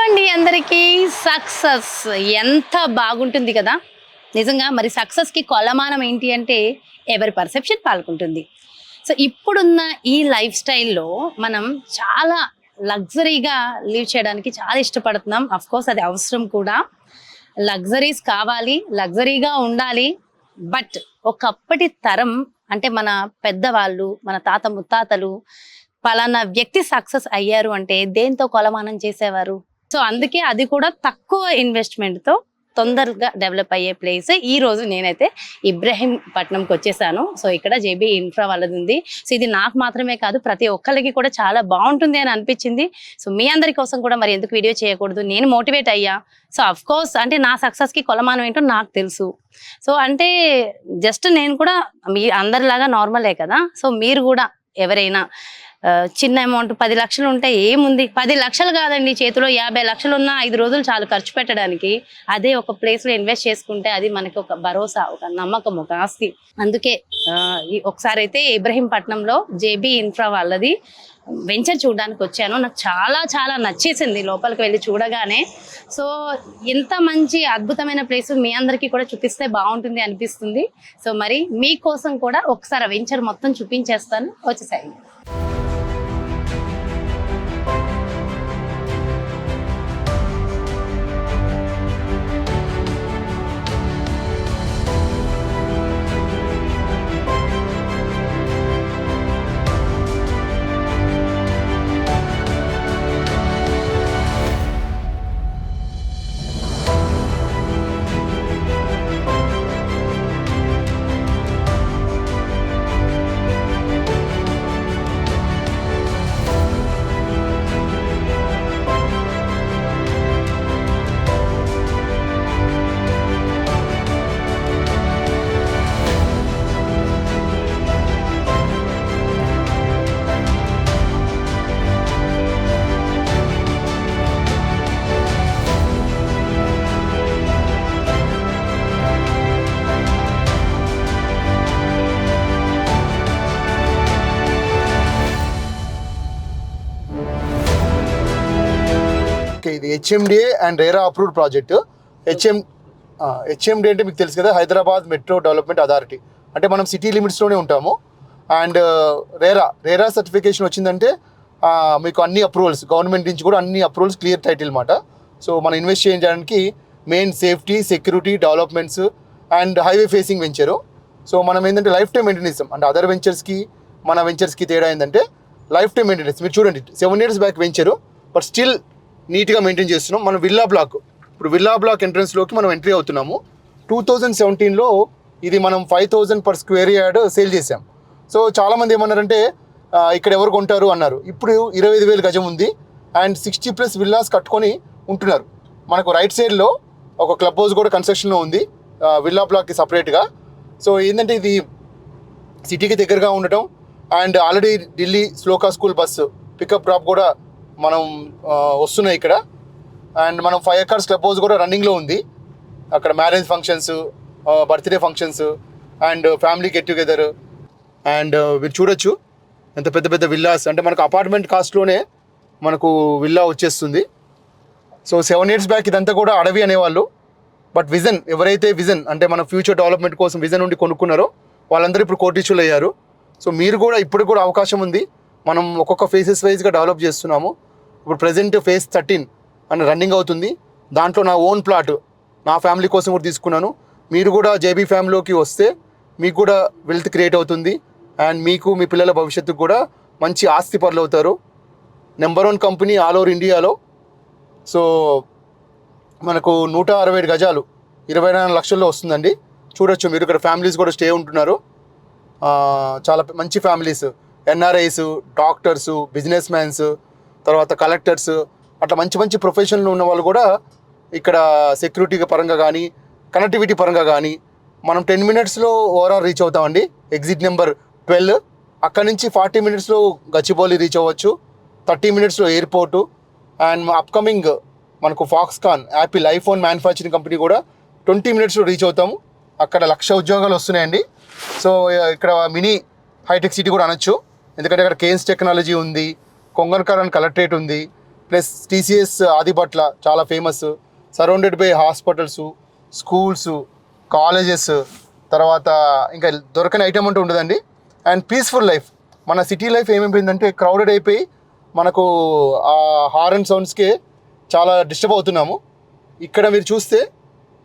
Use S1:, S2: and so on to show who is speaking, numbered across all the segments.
S1: అండి అందరికీ. సక్సెస్ ఎంత బాగుంటుంది కదా నిజంగా. మరి సక్సెస్కి కొలమానం ఏంటి అంటే ఎవరి పర్సెప్షన్ పాల్గొంటుంది. సో ఇప్పుడున్న ఈ లైఫ్ స్టైల్లో మనం చాలా లగ్జరీగా లివ్ చేయడానికి చాలా ఇష్టపడుతున్నాం. అఫ్ కోర్స్ అది అవసరం కూడా. లగ్జరీస్ కావాలి, లగ్జరీగా ఉండాలి. బట్ ఒకప్పటి తరం అంటే మన పెద్దవాళ్ళు, మన తాత ముత్తాతలు పలానా వ్యక్తి సక్సెస్ అయ్యారు అంటే దేంతో కొలమానం చేసేవారు. సో అందుకే అది కూడా తక్కువ ఇన్వెస్ట్మెంట్తో తొందరగా డెవలప్ అయ్యే ప్లేస్. ఈ రోజు నేనైతే ఇబ్రహీంపట్నంకి వచ్చేసాను. సో ఇక్కడ జేబీ ఇన్ఫ్రా వాళ్ళది ఉంది. సో ఇది నాకు మాత్రమే కాదు, ప్రతి ఒక్కరికి కూడా చాలా బాగుంటుంది అని అనిపించింది. సో మీ అందరి కోసం కూడా మరి ఎందుకు వీడియో చేయకూడదు, నేను మోటివేట్ అయ్యా. సో అఫ్ కోర్స్ అంటే నా సక్సెస్కి కొలమానం ఏంటో నాకు తెలుసు. సో అంటే జస్ట్ నేను కూడా మీ అందరిలాగా నార్మలే కదా. సో మీరు కూడా ఎవరైనా చిన్న అమౌంట్ 10 లక్షలు ఉంటే ఏముంది, 10 లక్షలు కాదండి, చేతిలో 50 లక్షలు ఉన్నా 5 రోజులు చాలు ఖర్చు పెట్టడానికి. అదే ఒక ప్లేస్లో ఇన్వెస్ట్ చేసుకుంటే అది మనకి ఒక భరోసా, ఒక నమ్మకం, ఒక ఆస్తి. అందుకే ఒకసారి అయితే ఇబ్రహీంపట్నంలో జేబీ ఇన్ఫ్రా వాళ్ళది వెంచర్ చూడడానికి వచ్చాను. నాకు చాలా చాలా నచ్చేసింది లోపలికి వెళ్ళి చూడగానే. సో ఇంత మంచి అద్భుతమైన ప్లేస్ మీ అందరికీ కూడా చూపిస్తే బాగుంటుంది అనిపిస్తుంది. సో మరి మీకోసం కూడా ఒకసారి వెంచర్ మొత్తం చూపించేస్తాను, వచ్చేసాయి.
S2: ఇది HMDA and RERA approved project. HMDA అంటే మీకు తెలుసు కదా, హైదరాబాద్ మెట్రో డెవలప్మెంట్ అథారిటీ. అంటే మనం సిటీ లిమిట్స్లోనే ఉంటాము. అండ్ రేరా సర్టిఫికేషన్ వచ్చిందంటే మీకు అన్ని అప్రూవల్స్, గవర్నమెంట్ నుంచి కూడా అన్ని అప్రూవల్స్, క్లియర్ టైటిల్ మాట. సో మనం ఇన్వెస్ట్ చేయడానికి main safety, security, developments and highway facing venture. So మనం ఏంటంటే లైఫ్ టైం మెయింటెనెన్స్. అంటే అదర్ వెంచర్స్కి మన వెంచర్స్కి తేడా ఏంటంటే లైఫ్ టైం మెయింటెనెన్స్. మీరు చూడండి, 7 years back venture, but still నీట్గా మెయింటైన్ చేస్తున్నాం. మనం విల్లా బ్లాక్, ఇప్పుడు విల్లా బ్లాక్ ఎంట్రన్స్లోకి మనం ఎంట్రీ అవుతున్నాము. 2017లో ఇది మనం 5,000 per square yard సేల్ చేసాం. సో చాలామంది ఏమన్నారంటే ఇక్కడ ఎవరు కొంటారు అన్నారు. ఇప్పుడు 25,000 గజం ఉంది అండ్ 60+ విల్లాస్ కట్టుకొని ఉంటున్నారు. మనకు రైట్ సైడ్లో ఒక క్లబ్ హౌస్ కూడా కన్స్ట్రక్షన్లో ఉంది విల్లా బ్లాక్కి సపరేట్గా. సో ఏంటంటే ఇది సిటీకి దగ్గరగా ఉండటం and already Delhi Shloka school bus pickup drop కూడా మనం వస్తున్నాయి ఇక్కడ. అండ్ మనం 5 acres క్లబ్ హౌస్ కూడా రన్నింగ్లో ఉంది. అక్కడ marriage functions, birthday functions and family get together. And మీరు చూడొచ్చు ఎంత పెద్ద పెద్ద విల్లాస్. అంటే మనకు అపార్ట్మెంట్ కాస్ట్లోనే మనకు విల్లా వచ్చేస్తుంది. సో 7 years బ్యాక్ ఇదంతా కూడా అడవి అనేవాళ్ళు. బట్ విజన్, ఎవరైతే విజన్ అంటే మన ఫ్యూచర్ డెవలప్మెంట్ కోసం విజన్ ఉండి కొనుక్కున్నారో వాళ్ళందరూ ఇప్పుడు కోటీశ్వరులు అయ్యారు. సో మీరు కూడా ఇప్పుడు కూడా అవకాశం ఉంది. మనం ఒక్కొక్క ఫేసెస్ వైజ్గా డెవలప్ చేస్తున్నాము. ఇప్పుడు ప్రజెంట్ phase 13 అని రన్నింగ్ అవుతుంది. దాంట్లో నా ఓన్ ప్లాట్ నా ఫ్యామిలీ కోసం కూడా తీసుకున్నాను. మీరు కూడా జేబీ ఫ్యామిలీలోకి వస్తే మీకు కూడా వెల్త్ క్రియేట్ అవుతుంది అండ్ మీకు మీ పిల్లల భవిష్యత్తుకు కూడా మంచి ఆస్తి పరులు అవుతారు. నెంబర్ 1 కంపెనీ ఆల్ ఓవర్ ఇండియాలో. సో మనకు 167 గజాలు 24 లక్షల్లో వస్తుందండి. చూడొచ్చు మీరు, ఇక్కడ ఫ్యామిలీస్ కూడా స్టే ఉంటున్నారు. చాలా మంచి families, NRIs, doctors, business mans, తర్వాత కలెక్టర్స్, అట్లా మంచి మంచి ప్రొఫెషన్లో ఉన్న వాళ్ళు కూడా ఇక్కడ సెక్యూరిటీ పరంగా కానీ కనెక్టివిటీ పరంగా కానీ మనం 10 minutesలో ఓవరాల్ రీచ్ అవుతామండి. Exit number 12. అక్కడ నుంచి 40 minutesలో గచ్చిబౌలి రీచ్ అవ్వచ్చు, 30 minutesలో ఎయిర్పోర్టు. అండ్ అప్కమింగ్ మనకు Foxconn, Apple, iPhone manufacturing company కూడా 20 minutesలో రీచ్ అవుతాము. అక్కడ 1,00,000 ఉద్యోగాలు వస్తున్నాయండి. సో ఇక్కడ మినీ హైటెక్ సిటీ కూడా అనొచ్చు. ఎందుకంటే అక్కడ కేన్స్ టెక్నాలజీ ఉంది, కొంగన్కరణ్ కలెక్టరేట్ ఉంది ప్లస్ టీసీఎస్ ఆదిబట్ల చాలా famous, surrounded by hospitals, schools, colleges, తర్వాత ఇంకా దొరకని ఐటమ్ అంటూ ఉండదండి. And peaceful life. మన సిటీ లైఫ్ ఏమైపోయిందంటే క్రౌడెడ్ అయిపోయి మనకు ఆ హారన్ సౌండ్స్కే చాలా డిస్టర్బ్ అవుతున్నాము. ఇక్కడ మీరు చూస్తే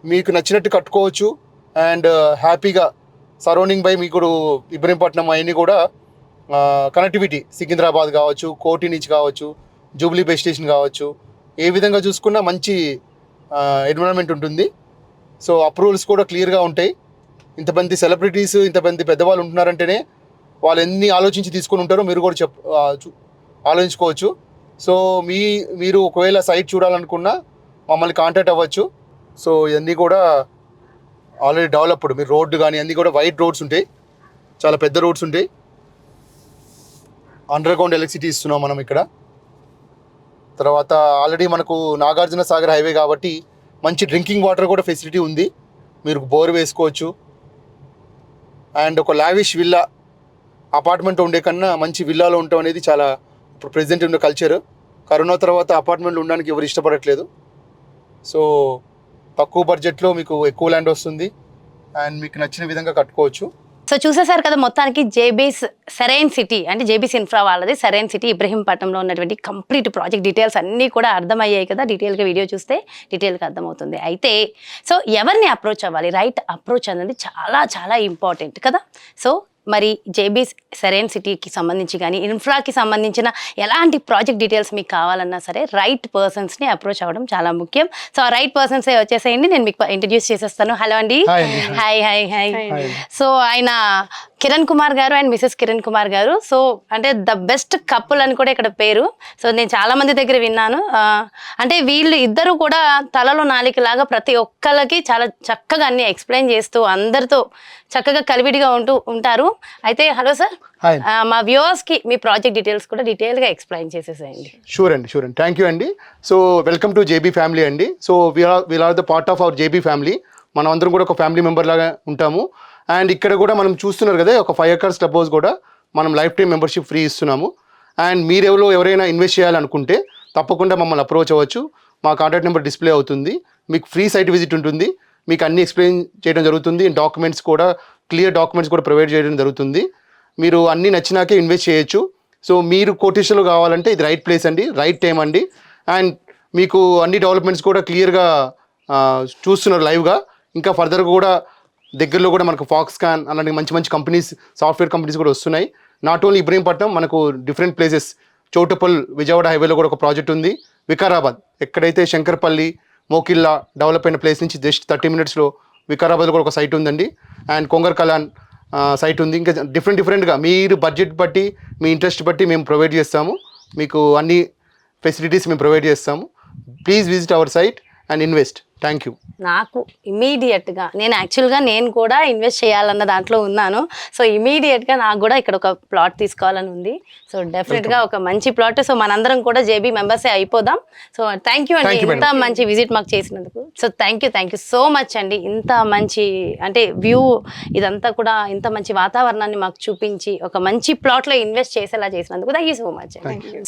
S2: మీకు నచ్చినట్టు కట్టుకోవచ్చు అండ్ హ్యాపీగా సరౌండింగ్ బై మీకు ఇబ్రహీంపట్నం అవన్నీ కూడా కనెక్టివిటీ, సికింద్రాబాద్ కావచ్చు, కోటి నుంచి కావచ్చు, జూబ్లీ బస్ స్టేషన్ కావచ్చు, ఏ విధంగా చూసుకున్నా మంచి ఎన్విరాన్మెంట్ ఉంటుంది. సో అప్రూవల్స్ కూడా క్లియర్గా ఉంటాయి. ఇంతమంది సెలబ్రిటీస్, ఇంతమంది పెద్దవాళ్ళు ఉంటున్నారంటేనే వాళ్ళు ఎన్ని ఆలోచించి తీసుకొని ఉంటారో మీరు కూడా ఆలోచించుకోవచ్చు. సో మీరు ఒకవేళ సైట్ చూడాలనుకున్నా మమ్మల్ని కాంటాక్ట్ అవ్వచ్చు. సో ఇవన్నీ కూడా ఆల్రెడీ డెవలప్డ్. మీరు రోడ్డు కానీ అన్నీ కూడా వైడ్ రోడ్స్ ఉంటాయి, చాలా పెద్ద రోడ్స్ ఉంటాయి. అండర్ గ్రౌండ్ ఎలక్ట్రిసిటీ ఇస్తున్నాం మనం ఇక్కడ. తర్వాత ఆల్రెడీ మనకు నాగార్జున సాగర్ హైవే కాబట్టి మంచి డ్రింకింగ్ వాటర్ కూడా ఫెసిలిటీ ఉంది, మీరు బోర్ వేసుకోవచ్చు. అండ్ ఒక లావిష్ విల్లా, అపార్ట్మెంట్ ఉండే కన్నా మంచి విల్లాలో ఉండటం అనేది చాలా ఇప్పుడు ప్రెజెంట్ ఉన్న కల్చర్. కరోనా తర్వాత అపార్ట్మెంట్లు ఉండడానికి ఎవరు ఇష్టపడట్లేదు. సో తక్కువ బడ్జెట్లో మీకు ఎక్కువ ల్యాండ్ వస్తుంది అండ్ మీకు నచ్చిన విధంగా కట్టుకోవచ్చు.
S1: సో చూసేసారు కదా, మొత్తానికి జేబీస్ సెరైన్ సిటీ అంటే జేబీస్ ఇన్ఫ్రా వాళ్ళది సెరైన్ సిటీ ఇబ్రహీంపట్నంలో ఉన్నటువంటి కంప్లీట్ ప్రాజెక్ట్ డీటెయిల్స్ అన్నీ కూడా అర్థమయ్యాయి కదా. డీటెయిల్గా వీడియో చూస్తే డీటెయిల్గా అర్థమవుతుంది. అయితే సో ఎవరిని అప్రోచ్ అవ్వాలి, రైట్ అప్రోచ్ అనేది చాలా చాలా ఇంపార్టెంట్ కదా. సో మరి జేబీస్ సెరైన్ సిటీకి సంబంధించి కానీ ఇన్ఫ్రాకి సంబంధించిన ఎలాంటి ప్రాజెక్ట్ డీటెయిల్స్ మీకు కావాలన్నా సరే రైట్ పర్సన్స్ని అప్రోచ్ అవ్వడం చాలా ముఖ్యం. సో ఆ రైట్ పర్సన్సే వచ్చేసేయండి, నేను మీకు ఇంట్రడ్యూస్ చేసేస్తాను. హలో అండి. Hi hi hi. సో ఆయన కిరణ్ కుమార్ గారు అండ్ మిసెస్ కిరణ్ కుమార్ గారు. సో అంటే ద బెస్ట్ కపుల్ అని కూడా ఇక్కడ పేరు. సో నేను చాలా మంది దగ్గర విన్నాను. అంటే వీళ్ళు ఇద్దరు కూడా తలలో నాలికలాగా ప్రతి ఒక్కళ్ళకి చాలా చక్కగా అన్ని ఎక్స్ప్లెయిన్ చేస్తూ అందరితో చక్కగా కలివిడిగా ఉంటారు. అయితే హలో సార్, మా వ్యూవర్స్కి మీ ప్రాజెక్ట్ డీటెయిల్స్ కూడా డీటెయిల్గా ఎక్స్ప్లెయిన్ చేసేసేయండి.
S2: షూర్ అండి. థ్యాంక్ యూ అండి. So welcome to JB family అండి. So we are the part of our JB family. మనం అందరం కూడా ఒక ఫ్యామిలీ మెంబర్ లాగా ఉంటాము. అండ్ ఇక్కడ కూడా మనం చూస్తున్నారు కదా, ఒక 5 acres క్లబ్ హౌస్ కూడా మనం లైఫ్ టైం మెంబర్షిప్ ఫ్రీ ఇస్తున్నాము. అండ్ మీరు ఎవరైనా ఇన్వెస్ట్ చేయాలనుకుంటే తప్పకుండా మమ్మల్ని అప్రోచ్ అవ్వచ్చు. మా కాంటాక్ట్ నెంబర్ డిస్ప్లే అవుతుంది. మీకు ఫ్రీ సైట్ విజిట్ ఉంటుంది, మీకు అన్ని ఎక్స్ప్లెయిన్ చేయడం జరుగుతుంది. డాక్యుమెంట్స్ కూడా క్లియర్ డాక్యుమెంట్స్ కూడా ప్రొవైడ్ చేయడం జరుగుతుంది. మీరు అన్నీ నచ్చినాకే ఇన్వెస్ట్ చేయొచ్చు. సో మీరు కోటేశ్వర్లు కావాలంటే ఇది రైట్ ప్లేస్ అండి, రైట్ టైం అండి. అండ్ మీకు అన్ని డెవలప్మెంట్స్ కూడా క్లియర్గా చూస్తున్నారు లైవ్గా. ఇంకా ఫర్దర్గా కూడా దగ్గరలో కూడా మనకు ఫాక్స్కాన్ అలాంటి మంచి మంచి కంపెనీస్, సాఫ్ట్వేర్ కంపెనీస్ కూడా వస్తున్నాయి. నాట్ ఓన్లీ ఇబ్రహీంపట్నం, మనకు డిఫరెంట్ ప్లేసెస్, చౌటుప్పల్ విజయవాడ హైవేలో కూడా ఒక ప్రాజెక్ట్ ఉంది. వికారాబాద్ ఎక్కడైతే శంకర్పల్లి, మోకిల్లా డెవలప్ అయిన ప్లేస్ నుంచి జస్ట్ 30 minutesలో వికారాబాద్లో కూడా ఒక సైట్ ఉందండి. అండ్ కొంగర్ కలాన్ సైట్ ఉంది. ఇంకా డిఫరెంట్గా మీరు బడ్జెట్ బట్టి, మీ ఇంట్రెస్ట్ బట్టి మేము ప్రొవైడ్ చేస్తాము. మీకు అన్ని ఫెసిలిటీస్ మేము ప్రొవైడ్ చేస్తాము. Please visit our site and invest. Thank you.
S1: నాకు ఇమీడియట్గా నేను కూడా ఇన్వెస్ట్ చేయాలన్న దాంట్లో ఉన్నాను. సో ఇమీడియట్గా నాకు కూడా ఇక్కడ ఒక ప్లాట్ తీసుకోవాలని ఉంది. సో డెఫినెట్గా ఒక మంచి ప్లాట్. సో మనందరం కూడా జేబీ మెంబర్సే అయిపోదాం. సో థ్యాంక్ యూ అండి, ఇంత మంచి విజిట్ మాకు చేసినందుకు. So thank you so much అండి. ఇంత మంచి అంటే వ్యూ ఇదంతా కూడా ఇంత మంచి వాతావరణాన్ని మాకు చూపించి ఒక మంచి ప్లాట్లో ఇన్వెస్ట్ చేసేలా చేసినందుకు thank you so much.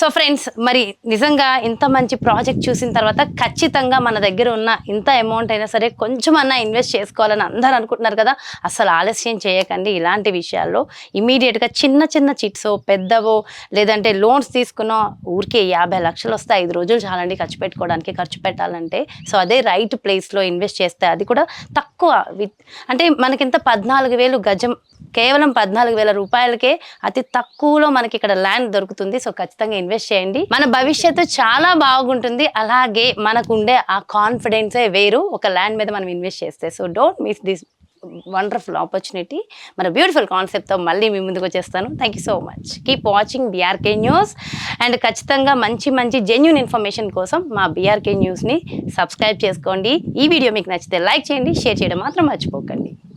S1: So friends, మరి నిజంగా ఇంత మంచి ప్రాజెక్ట్ చూసిన తర్వాత ఖచ్చితంగా మన దగ్గర ఉన్న ఇంత అమౌంట్ అయినా సరే కొంచెం అన్నా ఇన్వెస్ట్ చేసుకోవాలని అందరూ అనుకుంటున్నారు కదా. అసలు ఆలస్యం చేయకండి. ఇలాంటి విషయాల్లో ఇమీడియట్గా చిన్న చిన్న చిట్సో పెద్దవో లేదంటే లోన్స్ తీసుకున్నా ఊరికే 50 లక్షలు వస్తే 5 రోజులు చాలండి ఖర్చు పెట్టాలంటే. సో అదే రైట్ ప్లేస్లో ఇన్వెస్ట్ చేస్తే అది కూడా తక్కువ అంటే మనకింత 14,000 గజం, కేవలం 14,000 రూపాయలకే అతి తక్కువలో మనకి ఇక్కడ ల్యాండ్ దొరుకుతుంది. సో ఖచ్చితంగా ఇన్వెస్ట్ చేయండి. మన భవిష్యత్తు చాలా బాగుంటుంది. అలాగే మనకు ఉండే ఆ కాన్ఫిడెన్సే వేరు ఒక ల్యాండ్ మీద మనం ఇన్వెస్ట్ చేస్తే. So don't miss this wonderful opportunity. మన బ్యూటిఫుల్ కాన్సెప్ట్తో మళ్ళీ మీ ముందుకు వచ్చేస్తాను. Thank you so much. Keep watching BRK news. And ఖచ్చితంగా మంచి జెన్యూన్ ఇన్ఫర్మేషన్ కోసం మా బీఆర్కే న్యూస్ని సబ్స్క్రైబ్ చేసుకోండి. ఈ వీడియో మీకు నచ్చితే లైక్ చేయండి, షేర్ చేయడం మాత్రం మర్చిపోకండి.